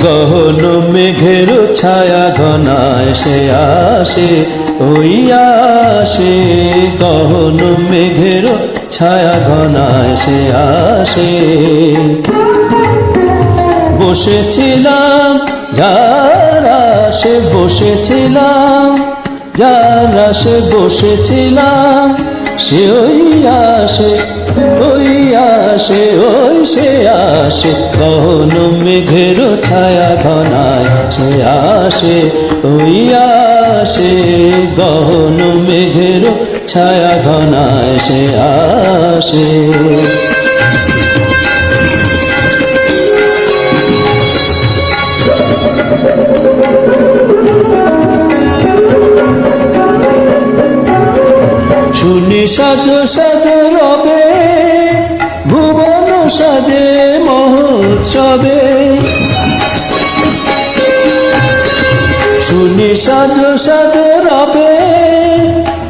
গহন মেঘের ছায়া ঘনায় সে আসে, ওই আসে। গহন মেঘের ছায়া ঘনায় সে আসে। বসেছিলাম যার আশে, বসেছিলাম যার আশে, বসেছিলাম সে ওই আসে, ওই আসে, ওই সে আসে। গহন মেঘের ছায়া ঘনায় সে আসে, ওই আসে। গহন মেঘের ছায়া ঘনায় সে আসে। শুনি সাজ সাজ রবে ভুবন সাজে মহোৎসবে, শুনি সাজ সাজ রবে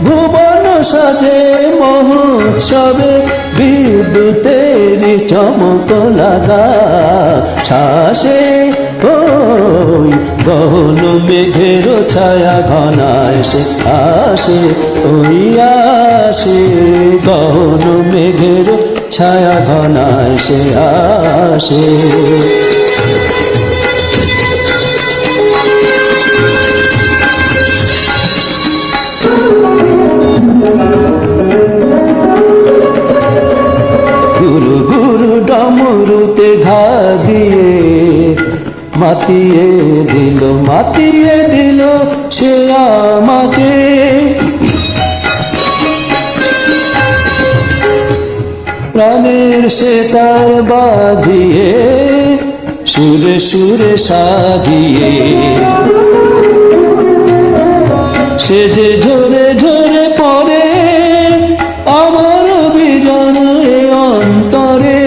ভুবন সাজে মহোৎসবে। বিদ্যুতের চমক লাগা শ্বাসে, ওই গহন মেঘের ছায়া ঘনায় সে আসে, ওই আসে। গহন মেঘের ছায়া ঘনায় সে আসে। গুরু গুরু ডমরুতে ঘা দিয়ে মাতিয়ে দিল, মাতিয়ে দিল সে আমাকে। প্রাণের সে তার বাঁধিয়ে সুরে সুরে সাধিয়ে, সে যে ঝরে ঝরে পড়ে আমার বিজন এ অন্তরে।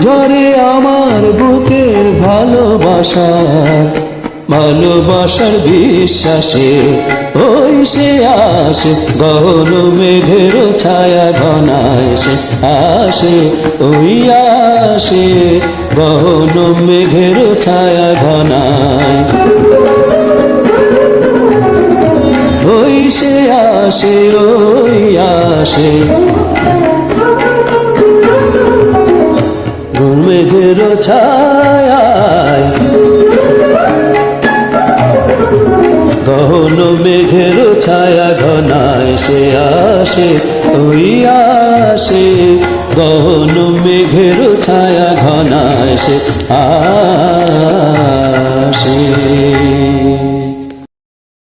ঝরে আমার বুকের ভালোবাসার, ভালোবাসার বিশ্বাসে, ওই সে আসে। গহন মেঘের ছায়া ঘনায় সে আসে, ওই আসে। গহন মেঘের ছায়া ঘনায় ওই সে আসে, ওই আসে। মেঘের ছায়ায়, গহন মেঘের ছায়া ঘনায় সে আসে, ওই আসে। গহন মেঘের ছায়া ঘনায় সে আসে।